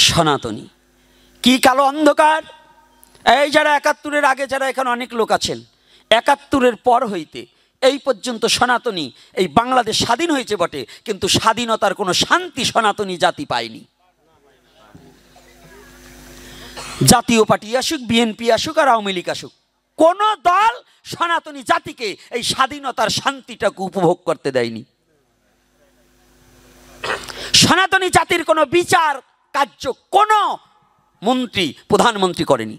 সনাতনী কি কালো অন্ধকার। এই যারা ৭১-এর আগে যারা এখানে অনেক লোক আছেন, ৭১-এর পর হইতে এই পর্যন্ত সনাতনী, এই বাংলাদেশ স্বাধীন হয়েছে বটে, কিন্তু স্বাধীনতার কোনো শান্তি সনাতনী জাতি পায়নি। জাতীয় পার্টি আসুক, বিএনপি আসুক আর আওয়ামী লীগ আসুক, কোন দল সনাতনী জাতিকে এই স্বাধীনতার শান্তিটাকে উপভোগ করতে দেয়নি। সনাতনী জাতির কোনো বিচার কার্য কোন মন্ত্রী, প্রধানমন্ত্রী করেনি।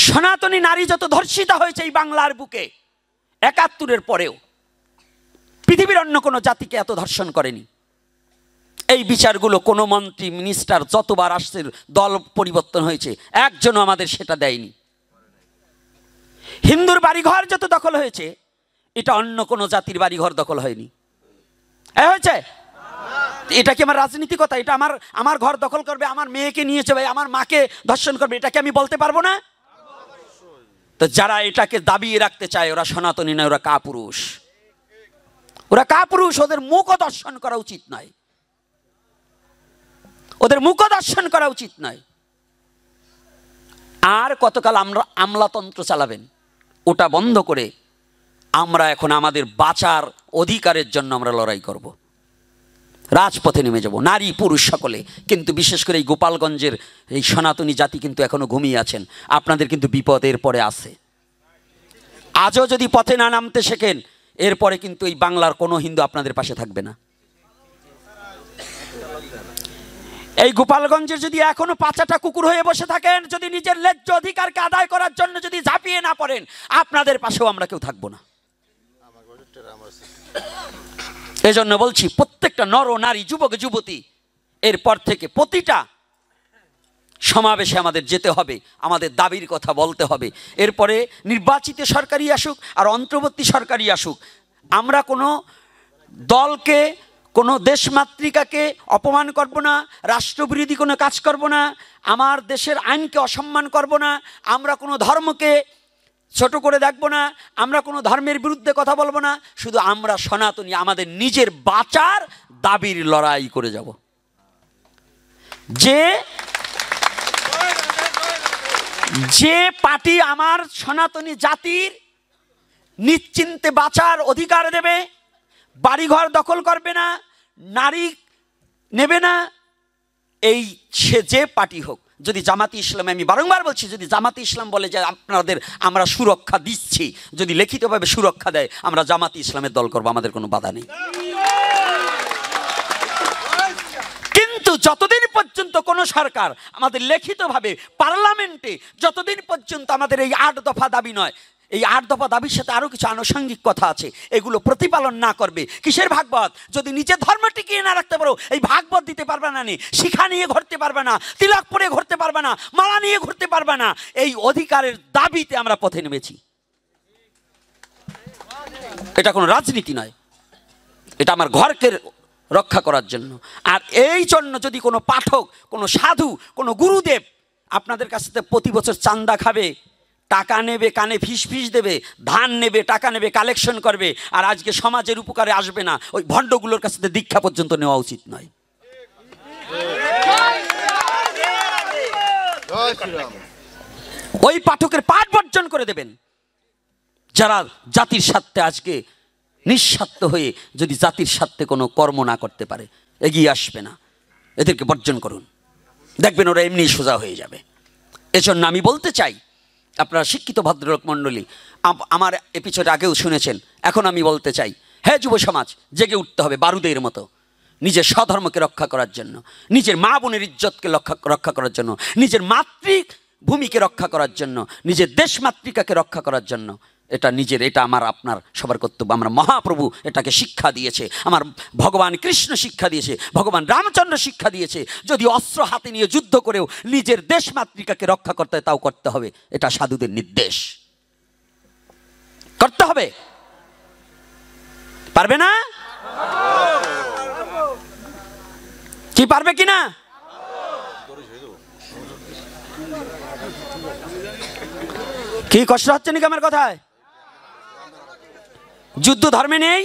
সনাতনী নারী যত ধর্ষিতা হয়েছে এই বাংলার বুকে ৭১-এর পরেও পৃথিবীর অন্য কোনো জাতিকে এত ধর্ষণ করেনি। এই বিচারগুলো কোনো মন্ত্রী মিনিস্টার যতবার আসছে, দল পরিবর্তন হয়েছে, একজনও আমাদের সেটা দেয়নি। হিন্দুর বাড়িঘর যত দখল হয়েছে, এটা অন্য কোনো জাতির বাড়িঘর দখল হয়নি। হয়েছে? এটা কি আমার রাজনীতিকতা? এটা আমার ঘর দখল করবে, আমার মেয়েকে নিয়ে যাবে, আমার মাকে ধর্ষণ করবে, এটাকে আমি বলতে পারবো না? তো যারা এটাকে দাবিয়ে রাখতে চায় ওরা সনাতনী নয়, ওরা কাপুরুষ। ওরা কাপুরুষ। ওদের মুখও দর্শন করা উচিত নয়, ওদের মুখও দর্শন করা উচিত নয়। আর কতকাল আমরা আমলাতন্ত্র চালাবেন? ওটা বন্ধ করে আমরা এখন আমাদের বাঁচার অধিকারের জন্য আমরা লড়াই করব, রাজপথে নেমে যাব, নারী পুরুষ সকলে। কিন্তু বিশেষ করে এই গোপালগঞ্জের এই সনাতনী জাতি কিন্তু এখনো ঘুমিয়ে আছেন। আপনাদের কিন্তু বিপদের পরে আছে। আজও যদি পথে না নামতে শেখেন, এরপরে কিন্তু এই বাংলার কোনো হিন্দু আপনাদের পাশে থাকবে না। এই গোপালগঞ্জের যদি এখনো পাঁচাটা কুকুর হয়ে বসে থাকেন, যদি নিজের ন্যায্য অধিকারকে আদায় করার জন্য যদি ঝাঁপিয়ে না পড়েন, আপনাদের পাশেও আমরা কেউ থাকবো না। এজন্য বলছি, প্রত্যেকটা নর নারী, যুবক যুবতী, এরপর থেকে প্রতিটা সমাবেশে আমাদের যেতে হবে, আমাদের দাবির কথা বলতে হবে। এরপরে নির্বাচিত সরকারই আসুক আর অন্তর্বর্তী সরকারই আসুক, আমরা কোনো দলকে, কোনো দেশমাতৃকাকে অপমান করব না, রাষ্ট্রবিরোধী কোনো কাজ করব না, আমার দেশের আইনকে অসম্মান করব না, আমরা কোনো ধর্মকে ছোট করে দেখব না, আমরা কোনো ধর্মের বিরুদ্ধে কথা বলবো না। শুধু আমরা সনাতনী আমাদের নিজের বাঁচার দাবির লড়াই করে যাব। যে পার্টি আমার সনাতনী জাতির নিশ্চিন্তে বাঁচার অধিকার দেবে, বাড়িঘর দখল করবে না, নারী নেবে না, এই সে যে পার্টি হোক, যদি জামাতি ইসলাম, আমি বারংবার বলছি, যদি জামাতি ইসলাম বলে যে আপনাদের আমরা সুরক্ষা দিচ্ছি, যদি লিখিতভাবে সুরক্ষা দেয়, আমরা জামাতি ইসলামের দল করবো, আমাদের কোনো বাধা নেই। কিন্তু যতদিন পর্যন্ত কোনো সরকার আমাদের লিখিতভাবে পার্লামেন্টে, যতদিন পর্যন্ত আমাদের এই ৮ দফা দাবি নয়, এই ৮ দফা দাবির সাথে আরো কিছু আনুষঙ্গিক কথা আছে, এগুলো প্রতিপালন না করবে, কিসের ভাগবত? যদি নিজের ধর্ম টিকিয়ে না রাখতে পারো, এই ভাগবত দিতে পারবে না, শিখা নিয়ে ঘুরতে পারবে না, তিলক পরে ঘুরতে পারবে না, মালা নিয়ে ঘুরতে পারবে না। এই অধিকারের দাবিতে আমরা পথে নেমেছি। এটা কোনো রাজনীতি নয়, এটা আমার ঘরকে রক্ষা করার জন্য। আর এই জন্য যদি কোনো পাঠক, কোনো সাধু, কোনো গুরুদেব আপনাদের কাছ থেকে প্রতি বছর চান্দা খাবে, টাকা নেবে, কানে ফিস ফিস দেবে, ধান নেবে, টাকা নেবে, কালেকশন করবে, আর আজকে সমাজের উপকারে আসবে না, ওই ভণ্ডগুলোর কাছ থেকে দীক্ষা পর্যন্ত নেওয়া উচিত নয়। ওই পাঠকের পাঠ বর্জন করে দেবেন। যারা জাতির স্বার্থে আজকে নিঃস্বার্থ হয়ে যদি জাতির স্বার্থে কোনো কর্ম না করতে পারে, এগিয়ে আসবে না, এদেরকে বর্জন করুন, দেখবেন ওরা এমনি সোজা হয়ে যাবে। এজন্য আমি বলতে চাই, আপনারা শিক্ষিত ভদ্রলোক মণ্ডলী, আমার এপিসোড আগেও শুনেছেন, এখন আমি বলতে চাই, হে যুব সমাজ, জেগে উঠতে হবে বারুদের মতো, নিজের স্বধর্মকে রক্ষা করার জন্য, নিজের মা বোনের ইজ্জতকে রক্ষা করার জন্য, নিজের মাতৃভূমিকে রক্ষা করার জন্য, নিজের দেশ মাতৃকাকে রক্ষা করার জন্য। এটা আমার আপনার সবার কর্তব্য। আমরা মহাপ্রভু এটাকে শিক্ষা দিয়েছে, আমার ভগবান কৃষ্ণ শিক্ষা দিয়েছে, ভগবান রামচন্দ্র শিক্ষা দিয়েছে। যদি অস্ত্র হাতে নিয়ে যুদ্ধ করেও নিজের দেশ মাতৃকাকে রক্ষা করতে হয়, তাও করতে হবে। এটা সাধুদের নির্দেশ, করতে হবে। পারবে না? কি পারবে কিনা? কি কষ্ট হচ্ছে নাকি আমার কথায়? যুদ্ধ ধর্মে নেই,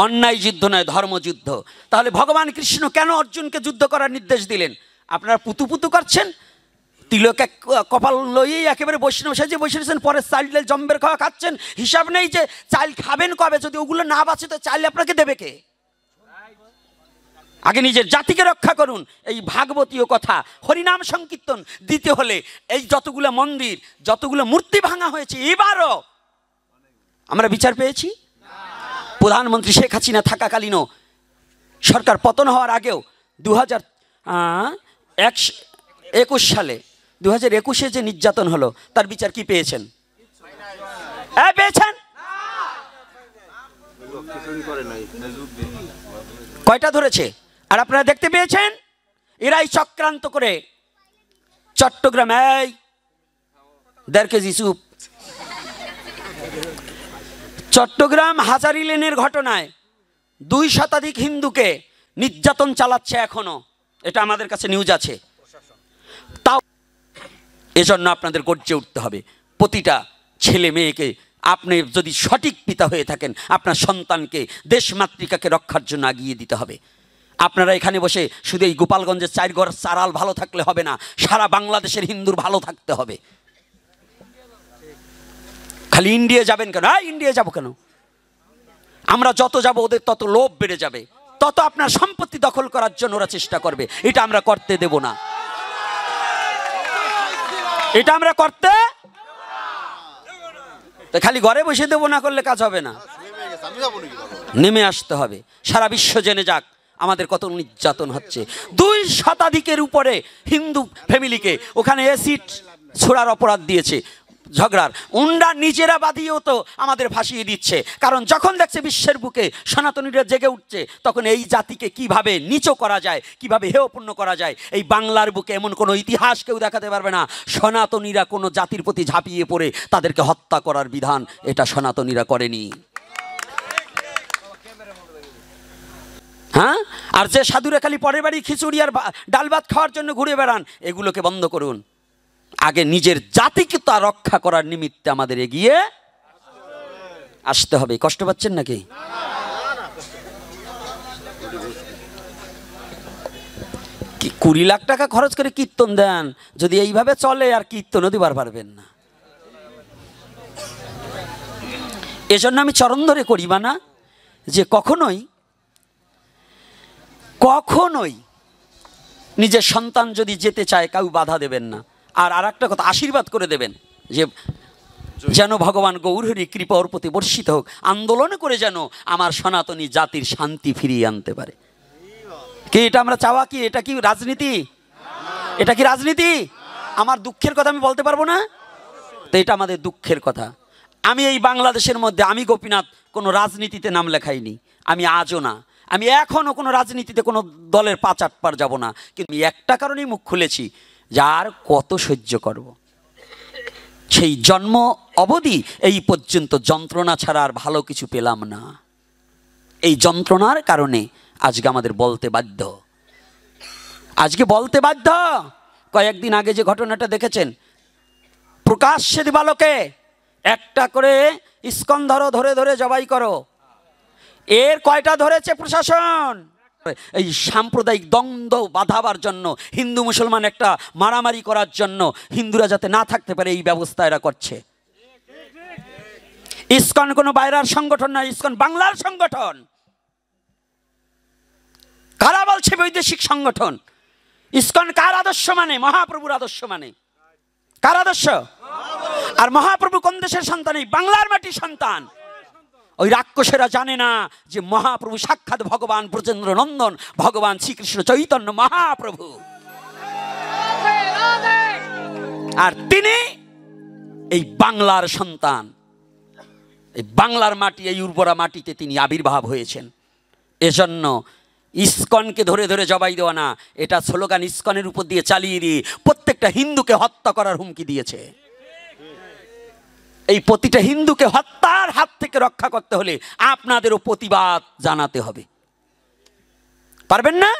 অন্যায় যুদ্ধ নয়, ধর্মযুদ্ধ। তাহলে ভগবান কৃষ্ণ কেন অর্জুনকে যুদ্ধ করার নির্দেশ দিলেন? আপনারা পুতু পুতু করছেন, তিলক কপাল লইয়েই একেবারে বৈষ্ণব সেজে বসেছেন, পরে চাল জম্বের খাওয়া খাচ্ছেন, হিসাব নেই যে চাল খাবেন কবে, যদি ওগুলো না বাঁচে তো চাল আপনাকে দেবে কে? আগে নিজের জাতিকে রক্ষা করুন। এই ভাগবতীয় কথা, হরিনাম সংকীর্তন দিতে হলে এই যতগুলো মন্দির, যতগুলো মূর্তি ভাঙা হয়েছে, এবারও আমরা বিচার পেয়েছি। প্রধানমন্ত্রী শেখ হাসিনা থাকাকালীনও, সরকার পতন হওয়ার আগেও 2021 সালে 2021-এ যে নির্যাতন হলো তার বিচার কি পেয়েছেন? পেয়েছেন? কয়টা ধরেছে? আর আপনারা দেখতে পেয়েছেন? এরাই চক্রান্ত করে চট্টগ্রাম, এই 1.5 কেজি চুপ, চট্টগ্রাম হাজারী লেনের ঘটনায় 2 শতাধিক হিন্দুকে নির্যাতন চালাচ্ছে এখনো, এটা আমাদের কাছে নিউজ আছে। তাও এজন্য আপনাদের গর্জে উঠতে হবে। প্রতিটা ছেলে মেয়েকে, আপনি যদি সঠিক পিতা হয়ে থাকেন, আপনার সন্তানকে, দেশ মাতৃকাকে রক্ষার জন্য এগিয়ে দিতে হবে। আপনারা এখানে বসে শুধু এই গোপালগঞ্জের 4 ঘর চারাল ভালো থাকলে হবে না, সারা বাংলাদেশের হিন্দুর ভালো থাকতে হবে। খালি ইন্ডিয়া যাবেন কেন? ইন্ডিয়া যাব কেন? আমরা যত যাব ওদের তত লোভ বেড়ে যাবে, তত আপনার সম্পত্তি দখল করার জন্য ওরা চেষ্টা করবে। এটা আমরা করতে দেব না, এটা আমরা করতে। খালি ঘরে বসে দেবো না করলে কাজ হবে না, নেমে আসতে হবে। সারা বিশ্ব জেনে যাক আমাদের কত নির্যাতন হচ্ছে। 2 শতাধিকের উপরে হিন্দু ফ্যামিলিকে ওখানে অ্যাসিড ছোড়ার অপরাধ দিয়েছে, ঝগড়ার। উন্ডা নিজেরা বাদিয়েও তো আমাদের ফাঁসিয়ে দিচ্ছে, কারণ যখন দেখছে বিশ্বের বুকে সনাতনীরা জেগে উঠছে, তখন এই জাতিকে কিভাবে নীচ করা যায়, কিভাবে হেয়পূর্ণ করা যায়। এই বাংলার বুকে এমন কোনো ইতিহাস কেউ দেখাতে পারবে না সনাতনীরা কোনো জাতির প্রতি ঝাঁপিয়ে পড়ে তাদেরকে হত্যা করার বিধান এটা সনাতনীরা করেনি। হ্যাঁ, আর যে সাধুরা খালি পরের বাড়ি খিচুড়ি আর ডাল ভাত খাওয়ার জন্য ঘুরে বেড়ান, এগুলোকে বন্ধ করুন। আগে নিজের জাতিকে তা রক্ষা করার নিমিত্তে আমাদের এগিয়ে আসতে হবে। কষ্ট পাচ্ছেন নাকি? কি 20 লাখ টাকা খরচ করে কীর্তন দেন, যদি এইভাবে চলে আর কীর্তনও দিবার পারবেন না। এজন্য আমি চরণ ধরে করিবা না যে কখনোই কখনোই নিজের সন্তান যদি যেতে চায় কাউ বাধা দেবেন না। আর একটা কথা, আশীর্বাদ করে দেবেন যে যেন ভগবান গৌরহরি কৃপা ওর প্রতি বর্ষিত হোক, আন্দোলন করে যেন আমার সনাতনী জাতির শান্তি ফিরিয়ে আনতে পারে। কি এটা আমরা চাওয়া? কি এটা কি রাজনীতি? এটা কি রাজনীতি? আমার দুঃখের কথা আমি বলতে পারবো না তো, এটা আমাদের দুঃখের কথা। আমি এই বাংলাদেশের মধ্যে, আমি গোপীনাথ কোনো রাজনীতিতে নাম লেখাইনি, আমি আজও না, আমি এখনও কোনো রাজনীতিতে কোনো দলের 5-8 পার যাব না। কিন্তু একটা কারণেই মুখ খুলেছি, যার কত সহ্য করব। সেই জন্ম অবধি এই পর্যন্ত যন্ত্রণা ছাড়া আর ভালো কিছু পেলাম না। এই যন্ত্রণার কারণে আজকে আমাদের বলতে বাধ্য, আজকে বলতে বাধ্য। কয়েকদিন আগে যে ঘটনাটা দেখেছেন, প্রকাশ্যে দিবালোকে একটা করে ইস্কন ধরে ধরে জবাই করো, এর কয়টা ধরেছে প্রশাসন? এই সাম্প্রদায়িক দ্বন্দ্ব বাঁধাবার জন্য, হিন্দু মুসলমান একটা মারামারি করার জন্য, হিন্দুরা যাতে না থাকতে পারে এই ব্যবস্থা এরা করছে। ইসকন কোনো বাইরের সংগঠন না, ইসকন বাংলার সংগঠন। কারা বলছে বৈদেশিক সংগঠন? ইসকন কার আদর্শ মানে? মহাপ্রভুর আদর্শ মানে। কার আদর্শ? আর মহাপ্রভু কোন দেশের সন্তান? এই বাংলার মাটির সন্তান। ওই রাক্ষসেরা জানে না যে মহাপ্রভু সাক্ষাৎ ভগবান ব্রজেন্দ্র নন্দন, ভগবান শ্রীকৃষ্ণ চৈতন্য মহাপ্রভু। আর তিনি এই বাংলার সন্তান, এই বাংলার মাটি, এই উর্বরা মাটিতে তিনি আবির্ভাব হয়েছেন। এজন্য ইসকনকে ধরে ধরে জবাই দেওয়া না, এটা স্লোগান ইসকনের উপর দিয়ে চালিয়ে দিয়ে প্রত্যেকটা হিন্দুকে হত্যা করার হুমকি দিয়েছে। এই প্রতিটা হিন্দুকে হত্যার হাত থেকে রক্ষা করতে হলে আপনাদেরও প্রতিবাদ জানাতে হবে। পারবেন না?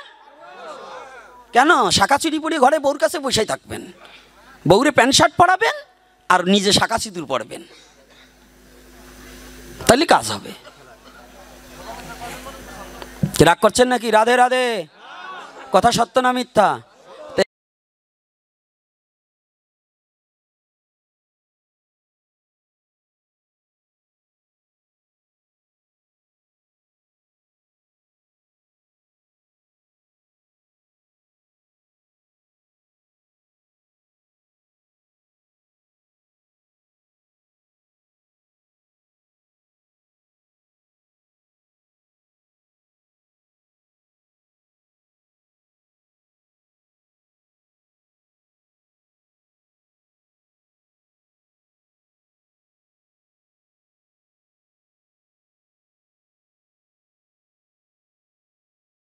কেন শাঁখা চুরি পরে ঘরে বউর কাছে বসে থাকবেন? বউরে প্যান্ট শার্ট পরাবেন আর নিজে শাঁখা সিঁদুর পরবেন, তাহলে কাজ হবে। কি রাগ করছেন নাকি? রাধে রাধে। কথা সত্য না মিথ্যা?